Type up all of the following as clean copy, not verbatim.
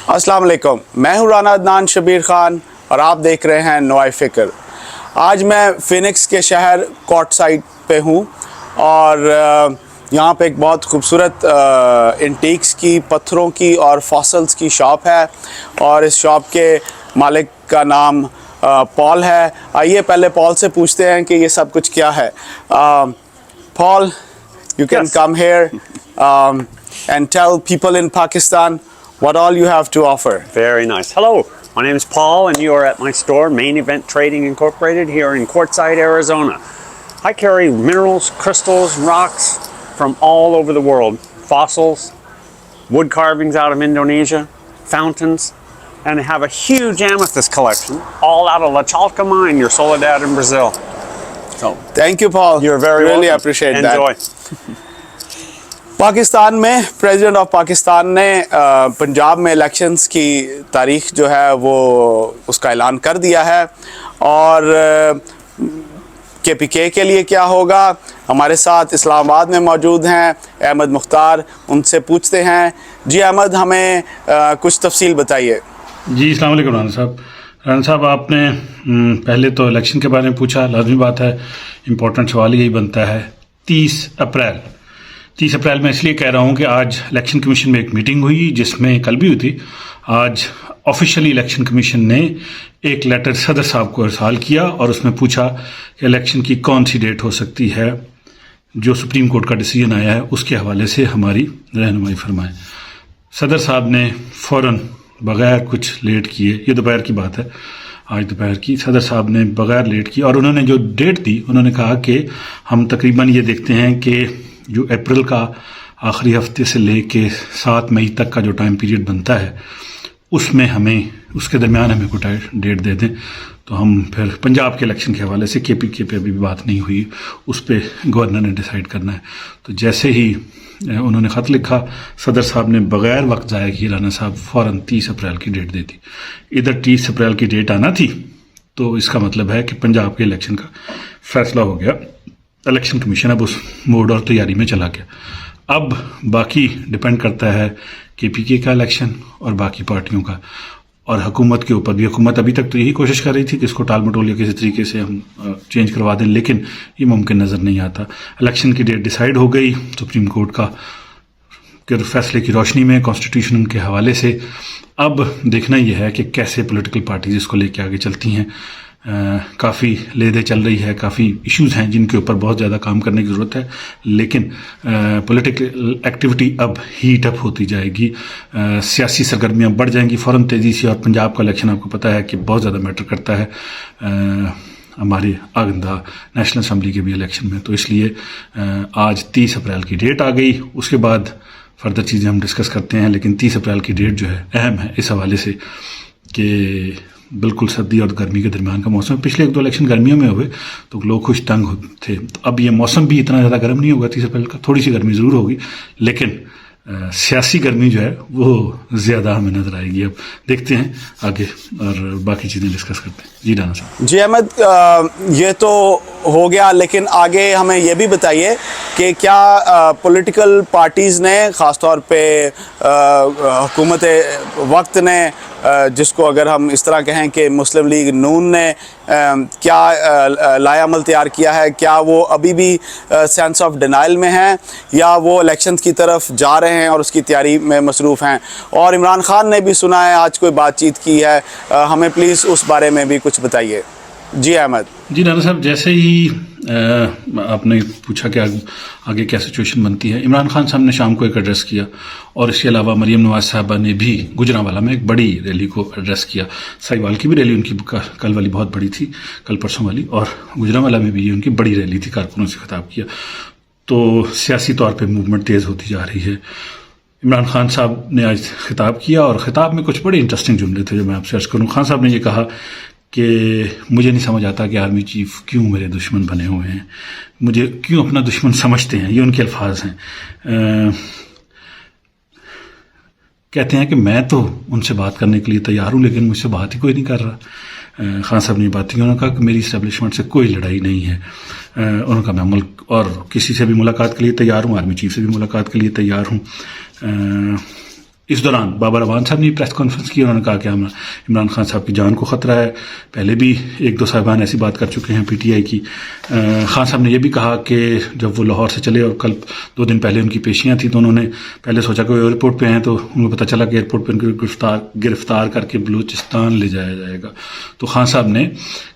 अस्सलाम वालेकुम, मैं हूँ राना अदनान शबीर ख़ान और आप देख रहे हैं नोए फ़िक्र। आज मैं फिनिक्स के शहर कॉट साइड पे हूँ और यहाँ पे एक बहुत खूबसूरत एंटीक्स की, पत्थरों की और फॉसल्स की शॉप है और इस शॉप के मालिक का नाम पॉल है। आइए पहले पॉल से पूछते हैं कि ये सब कुछ क्या है। Paul, you can come here and tell people in Pakistan what all you have to offer. Very nice. Hello, my name is Paul and you are at my store, Main Event Trading Incorporated, here in Quartzsite, Arizona. I carry minerals, crystals, rocks from all over the world. Fossils, wood carvings out of Indonesia, fountains, and I have a huge amethyst collection, all out of La Chalca mine near Soledad in Brazil. So, Thank you, Paul. you're very really welcome. appreciate Enjoy. that. Pakistan में president of Pakistan ने पंजाब में elections की तारीख जो है वो उसका ऐलान कर दिया है और KPK के लिए क्या होगा। हमारे साथ इस्लामाबाद में मौजूद हैं अहमद मुख्तार, उनसे पूछते हैं। जी अहमद, हमें कुछ तफसील बताइए। जी अस्सलाम वालेकुम राना साहब। राना साहब, आपने पहले तो इलेक्शन के बारे में पूछा, लाजमी बात है, इम्पोर्टेंट सवाल यही बनता है 30 अप्रैल में इसलिए कह रहा हूँ कि आज इलेक्शन कमीशन में एक मीटिंग हुई जिसमें कल भी हुई थी। आज ऑफिशियली इलेक्शन कमीशन ने एक लेटर सदर साहब को इरसाल किया और उसमें पूछा कि इलेक्शन की कौन सी डेट हो सकती है, जो सुप्रीम कोर्ट का डिसीजन आया है उसके हवाले से हमारी रहनुमाई फरमाएं। सदर साहब ने फ़ौरन बग़ैर कुछ लेट किए, ये दोपहर की बात है, आज दोपहर की, सदर साहब ने बग़ैर लेट किए और उन्होंने जो डेट दी, उन्होंने कहा कि हम तकरीबन ये देखते हैं कि जो अप्रैल का आखिरी हफ्ते से लेके 7 मई तक का जो टाइम पीरियड बनता है उसमें हमें, उसके दरमियान हमें कोई डेट दे दें तो हम फिर पंजाब के इलेक्शन के हवाले से KPK पे अभी भी बात नहीं हुई, उस पर गवर्नर ने डिसाइड करना है। तो जैसे ही उन्होंने ख़त लिखा, सदर साहब ने बग़ैर वक्त ज़ाया किए राना साहब फ़ौरन 30 अप्रैल की डेट दे दी। इधर 30 अप्रैल की डेट आना थी तो इसका मतलब है कि पंजाब के इलेक्शन का फैसला हो गया। इलेक्शन कमीशन अब उस मोड और तैयारी में चला गया। अब बाकी डिपेंड करता है KPK का इलेक्शन और बाकी पार्टियों का और हुकूमत के ऊपर भी। हुकूमत अभी तक तो यही कोशिश कर रही थी कि इसको टाल मटोल या किसी तरीके से हम चेंज करवा दें, लेकिन ये मुमकिन नज़र नहीं आता। इलेक्शन की डेट डिसाइड हो गई सुप्रीम कोर्ट का के फैसले की रोशनी में, कॉन्स्टिट्यूशन के हवाले से। अब देखना यह है कि कैसे पॉलिटिकल पार्टीज इसको लेके आगे चलती हैं। काफ़ी लेदे चल रही है, काफ़ी इश्यूज हैं जिनके ऊपर बहुत ज़्यादा काम करने की ज़रूरत है, लेकिन पॉलिटिकल एक्टिविटी अब हीट अप होती जाएगी, सियासी सरगर्मियां बढ़ जाएंगी फ़ौरन तेज़ी से। और पंजाब का इलेक्शन आपको पता है कि बहुत ज़्यादा मैटर करता है हमारे आगंदा नेशनल असम्बली के भी इलेक्शन में। तो इसलिए आज 30 अप्रैल की डेट आ गई, उसके बाद फर्दर चीज़ें हम डिस्कस करते हैं, लेकिन 30 अप्रैल की डेट जो है अहम है इस हवाले से कि बिल्कुल सर्दी और गर्मी के दरमियान का मौसम। पिछले 1-2 इलेक्शन गर्मियों में हुए तो लोग खुश तंग थे। तो अब ये मौसम भी इतना ज़्यादा गर्म नहीं होगा 30 अप्रैल का, थोड़ी सी गर्मी ज़रूर होगी, लेकिन सियासी गर्मी जो है वो ज़्यादा हमें नज़र आएगी। अब देखते हैं आगे और बाकी चीज़ें डिस्कस करते हैं। जी राना साहब। जी अहमद, ये तो हो गया, लेकिन आगे हमें ये भी बताइए कि क्या पॉलिटिकल पार्टीज़ ने, ख़ास तौर पे हुकूमत वक्त ने, जिसको अगर हम इस तरह कहें कि मुस्लिम लीग नून ने क्या लायामल तैयार किया है, क्या वो अभी भी सेंस ऑफ डिनाइल में हैं या वो इलेक्शंस की तरफ जा रहे हैं और उसकी तैयारी में मसरूफ़ हैं? और इमरान खान ने भी सुना है आज कोई बातचीत की है, हमें प्लीज़ उस बारे में भी कुछ बताइए। जी अहमद। जी राना साहब, जैसे ही आपने पूछा कि आगे क्या सिचुएशन बनती है, इमरान खान साहब ने शाम को एक एड्रेस किया और इसके अलावा मरीम नवाज साहबा ने भी गुजरांवाला में एक बड़ी रैली को एड्रेस किया। साहिवाल की भी रैली उनकी कल वाली बहुत बड़ी थी, कल परसों वाली, और गुजरांवाला में भी उनकी बड़ी रैली थी, कारकुनों से खिताब किया। तो सियासी तौर पर मूवमेंट तेज़ होती जा रही है। इमरान खान साहब ने आज खिताब किया और ख़िताब में कुछ बड़े इंटरेस्टिंग जुमले थे जो मैं आपसे अर्ज़ करूँ। खान साहब ने ये कहा कि मुझे नहीं समझ आता कि आर्मी चीफ क्यों मेरे दुश्मन बने हुए हैं, मुझे क्यों अपना दुश्मन समझते हैं, ये उनके अल्फाज हैं। कहते हैं कि मैं तो उनसे बात करने के लिए तैयार हूँ लेकिन मुझसे बात ही कोई नहीं कर रहा। खान साहब ने बात की, उन्होंने कहा कि मेरी इस्टेब्लिशमेंट से कोई लड़ाई नहीं है। उन्होंने कहा मैं मुल्क और किसी से भी मुलाकात के लिए तैयार हूँ, आर्मी चीफ से भी मुलाकात के लिए तैयार हूँ। इस दौरान बाबर अवान साहब ने प्रेस कॉन्फ्रेंस की, उन्होंने कहा कि इमरान खान साहब की जान को ख़तरा है। पहले भी एक दो साहिबान ऐसी बात कर चुके हैं पीटीआई की। खान साहब ने यह भी कहा कि जब वो लाहौर से चले और कल 2 दिन पहले उनकी पेशियां थी तो उन्होंने पहले सोचा कि वो एयरपोर्ट पे हैं, तो उनको पता चला कि एयरपोर्ट पे उनको गिरफ्तार करके बलूचिस्तान ले जाया जाएगा। तो खान साहब ने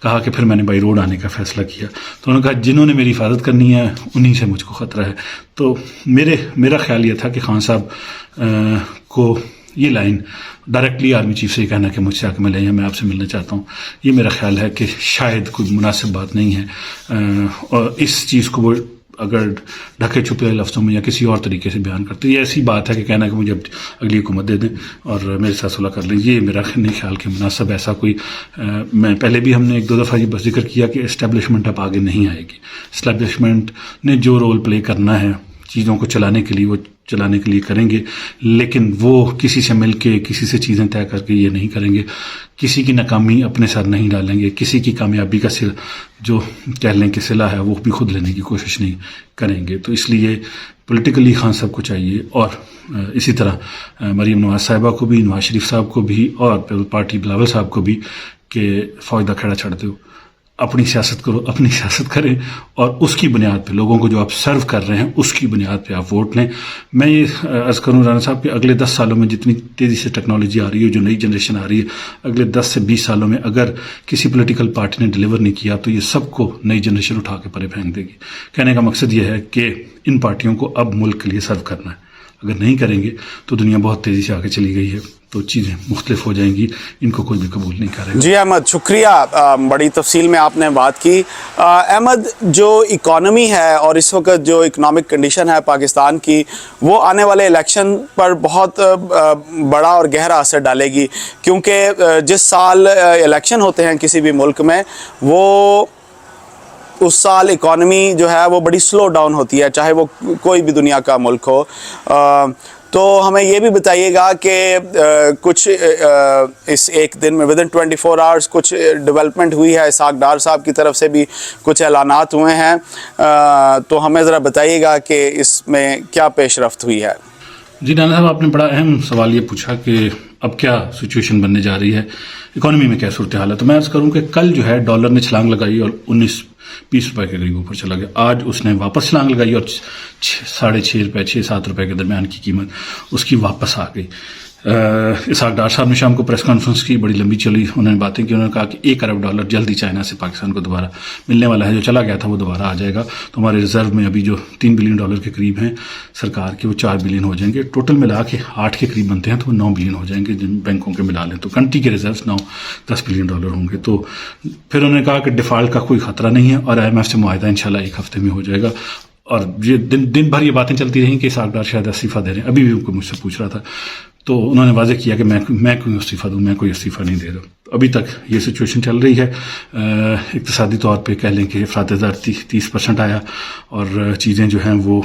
कहा कि फिर मैंने बाई रोड आने का फैसला किया। तो उन्होंने कहा जिन्होंने मेरी हिफाजत करनी है उन्हीं से मुझको ख़तरा है। तो मेरा ख्याल ये था कि खान साहब को ये लाइन डायरेक्टली आर्मी चीफ से ही कहना कि मुझसे आके मिले या मैं आपसे मिलना चाहता हूँ, ये मेरा ख्याल है कि शायद कोई मुनासिब बात नहीं है। और इस चीज़ को वो अगर ढके छुपे लफ्ज़ों में या किसी और तरीके से बयान करते, ये ऐसी बात है कि कहना कि मुझे अगली हुकूमत दे दें और मेरे साथ सुलह कर लें, ये मेरा नहीं ख्याल कि मुनासिब ऐसा कोई मैं पहले भी हमने 1-2 दफ़ा ये बस जिक्र किया कि इस्टेब्लिशमेंट अब आगे नहीं आएगी। इस्टेब्लिशमेंट ने जो रोल प्ले करना है चीज़ों को चलाने के लिए वो चलाने के लिए करेंगे, लेकिन वो किसी से मिल के किसी से चीज़ें तय करके ये नहीं करेंगे। किसी की नाकामी अपने सर नहीं डालेंगे, किसी की कामयाबी का सिर जो कह लें कि सिला है वो भी खुद लेने की कोशिश नहीं करेंगे। तो इसलिए पॉलिटिकली खान साहब को चाहिए और इसी तरह मरीम नवाज साहिबा को भी, नवाज शरीफ साहब को भी और पीपल पार्टी बिलावल साहब को भी कि फौज दा खड़ा छड़ दो, अपनी सियासत करो, अपनी सियासत करें और उसकी बुनियाद पे लोगों को जो आप सर्व कर रहे हैं उसकी बुनियाद पे आप वोट लें। मैं ये अर्ज़ करूँ राना साहब कि अगले 10 सालों में जितनी तेज़ी से टेक्नोलॉजी आ रही है, जो नई जनरेशन आ रही है, अगले 10 से 20 सालों में अगर किसी पॉलिटिकल पार्टी ने डिलीवर नहीं किया तो ये सबको नई जनरेशन उठा के परे फेंक देगी। कहने का मकसद ये है कि इन पार्टियों को अब मुल्क के लिए सर्व करना है। अगर नहीं करेंगे तो दुनिया बहुत तेज़ी से आगे चली गई है, तो चीज़ें मुख्तलिफ हो जाएंगी, इनको कोई भी कबूल नहीं करेगा। जी अहमद, शुक्रिया, बड़ी तफसील में आपने बात की। अहमद, जो इकॉनमी है और इस वक्त जो इकनॉमिक कंडीशन है पाकिस्तान की, वो आने वाले इलेक्शन पर बहुत बड़ा और गहरा असर डालेगी, क्योंकि जिस साल इलेक्शन होते हैं किसी भी मुल्क में, वो उस साल इकॉनमी जो है वो बड़ी स्लो डाउन होती है, चाहे वो कोई भी दुनिया का मुल्क हो। तो हमें ये भी बताइएगा कि कुछ इस एक दिन में विदिन 24 आवर्स कुछ डेवलपमेंट हुई है, इसहाक डार साहब की तरफ से भी कुछ ऐलानात हुए हैं, तो हमें ज़रा बताइएगा कि इसमें क्या पेशरफ्त हुई है। जी नाना साहब, आपने बड़ा अहम सवाल ये पूछा कि अब क्या सिचुएशन बनने जा रही है, इकोनॉमी में क्या सूरत हाल है। तो मैं अर्ज़ करूँ कि कल जो है डॉलर ने छलांग लगाई और 19-20 रुपए के करीब ऊपर चला गया। आज उसने वापस छलांग लगाई और 6.5 रुपए 6-7 रुपए के दरमियान की कीमत उसकी वापस आ गई। इसहाक डार साहब ने शाम को प्रेस कॉन्फ्रेंस की, बड़ी लंबी चली, उन्होंने बातें की। उन्होंने कहा कि $1 अरब जल्दी चाइना से पाकिस्तान को दोबारा मिलने वाला है, जो चला गया था वो दोबारा आ जाएगा। तो हमारे रिजर्व में अभी जो $3 बिलियन के करीब हैं सरकार के, वो $4 बिलियन हो जाएंगे। टोटल मिला के 8 के करीब बनते हैं तो वो $9 बिलियन हो जाएंगे, जिन बैंकों के मिला लें तो कंट्री के रिजर्व 9-10 बिलियन होंगे। तो फिर उन्होंने कहा कि डिफ़ॉल्ट का कोई खतरा नहीं है और IMF से मुआहदा इंशाल्लाह 1 हफ्ते में हो जाएगा। और ये दिन भर ये बातें चलती रहीं कि इसहाक डार शायद इस्तीफ़ा दे रहे हैं। अभी भी उनको मुझसे पूछ रहा था तो उन्होंने वाज़ेह किया कि मैं कोई इस्तीफ़ा दूँ, मैं कोई इस्तीफ़ा नहीं दे रहा। अभी तक ये सिचुएशन चल रही है। इक़्तिसादी तौर पे कह लें कि अफ़राद ज़र 30% आया और चीज़ें जो हैं वो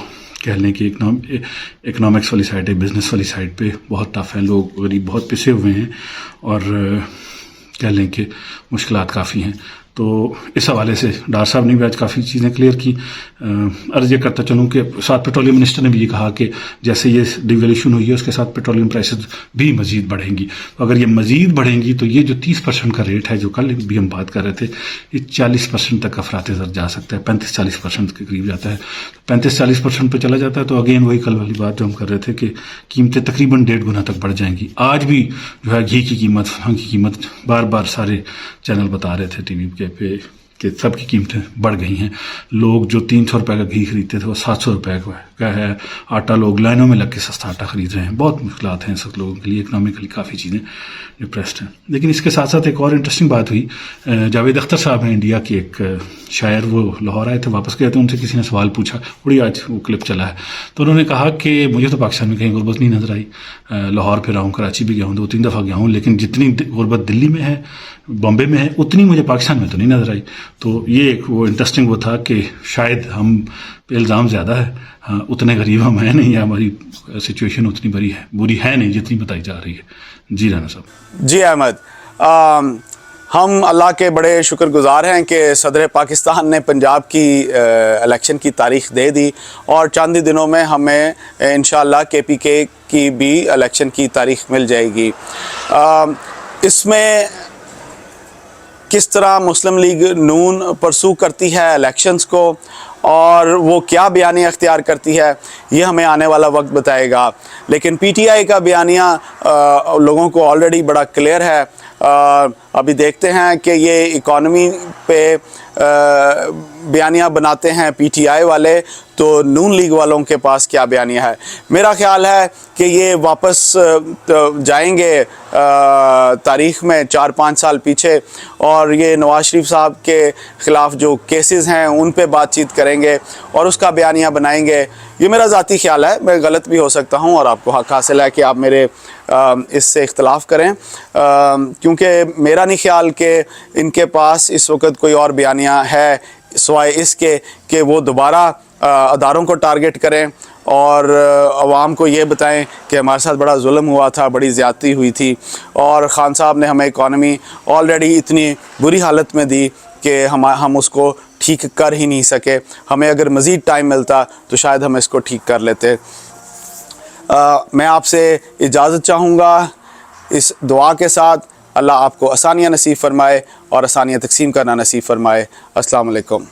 कह लें कि इकनॉमिक्स वाली साइड है, बिज़नेस वाली साइड पे बहुत टफ हैं, लोग गरीब बहुत पिसे हुए हैं और कह लें कि मुश्किलात काफ़ी हैं। तो इस हवाले से डार साहब ने भी आज काफ़ी चीज़ें क्लियर की। अर्ज़ ये करता चलूँ कि साथ पेट्रोलियम मिनिस्टर ने भी ये कहा कि जैसे ये डिवैल्यूएशन हुई है उसके साथ पेट्रोलियम प्राइसेस भी मज़ीद बढ़ेंगी। तो अगर ये मज़ीद बढ़ेंगी तो ये जो 30% का रेट है जो कल भी हम बात कर रहे थे, ये 40% तक अफरात ज़र जा सकता है, 35-40% के करीब जाता है। 35-40% पर चला जाता है तो अगेन वही कल वाली बात जो हम कर रहे थे कि कीमतें तकरीबन 1.5 गुना तक बढ़ जाएंगी। आज भी जो है घी की कीमत, फलां की कीमत, बार बार सारे चैनल बता रहे थे टीवी पे कि सब की कीमतें बढ़ गई हैं। लोग जो 300 रुपए का घी खरीदते थे वो 700 रुपए का है। आटा लोग लाइनों में लग के सस्ता आटा खरीद रहे हैं। बहुत मुश्किलात हैं सब लोगों के लिए, इकनॉमिकली काफ़ी चीज़ें डिप्रेस्ड हैं। लेकिन इसके साथ साथ एक और इंटरेस्टिंग बात हुई। जावेद अख्तर साहब हैं इंडिया के एक शायर, वो लाहौर आए थे, वापस गए थे, उनसे किसी ने सवाल पूछा, बड़ी आज वो क्लिप चला है, तो उन्होंने कहा कि मुझे तो पाकिस्तान में कहीं गुर्बत नहीं नज़र आई। लाहौर फिर हूँ, कराची भी गया हूँ, 2-3 दफ़ा गया हूँ, लेकिन जितनी गुर्बत दिल्ली में है, बॉम्बे में है, उतनी मुझे पाकिस्तान में तो नहीं नज़र आई। तो ये एक वो इंटरेस्टिंग वो था कि शायद हम पे इल्ज़ाम ज़्यादा है, हाँ, उतने गरीब हम हैं नहीं, या हमारी सिचुएशन उतनी बुरी है नहीं जितनी बताई जा रही है। जी राना साहब। जी अहमद, ہم اللہ کے بڑے شکر گزار ہیں کہ صدر پاکستان نے پنجاب کی الیکشن کی تاریخ دے دی اور چند ہی دنوں میں ہمیں انشاءاللہ KPK کی بھی الیکشن کی تاریخ مل جائے گی. اس میں کس طرح مسلم لیگ نون پرسو کرتی ہے الیکشنز کو اور وہ کیا بیانیہ اختیار کرتی ہے یہ ہمیں آنے والا وقت بتائے گا. لیکن PTI کا بیانیہ لوگوں کو آلریڈی بڑا کلیئر ہے. ابھی دیکھتے ہیں کہ یہ اکانومی پہ بیانیہ بناتے ہیں PTI والے تو نون لیگ والوں کے پاس کیا بیانیہ ہے. میرا خیال ہے کہ یہ واپس جائیں گے تاریخ میں 4-5 سال پیچھے اور یہ نواز شریف صاحب کے خلاف جو کیسز ہیں ان پہ بات چیت کریں گے اور اس کا بیانیہ بنائیں گے. یہ میرا ذاتی خیال ہے, میں غلط بھی ہو سکتا ہوں اور آپ کو حق حاصل ہے کہ آپ میرے اس سے اختلاف کریں, کیونکہ میرا نہیں خیال کہ ان کے پاس اس وقت کوئی اور بیانیہ ہے سوائے اس کے کہ وہ دوبارہ اداروں کو ٹارگٹ کریں اور عوام کو یہ بتائیں کہ ہمارے ساتھ بڑا ظلم ہوا تھا, بڑی زیادتی ہوئی تھی اور خان صاحب نے ہمیں اکانومی آلریڈی اتنی بری حالت میں دی کہ ہم اس کو ٹھیک کر ہی نہیں سکے. ہمیں اگر مزید ٹائم ملتا تو شاید ہم اس کو ٹھیک کر لیتے. میں آپ سے اجازت چاہوں گا اس دعا کے ساتھ, اللہ آپ کو آسانیاں نصیب فرمائے اور آسانیاں تقسیم کرنا نصیب فرمائے. السلام علیکم.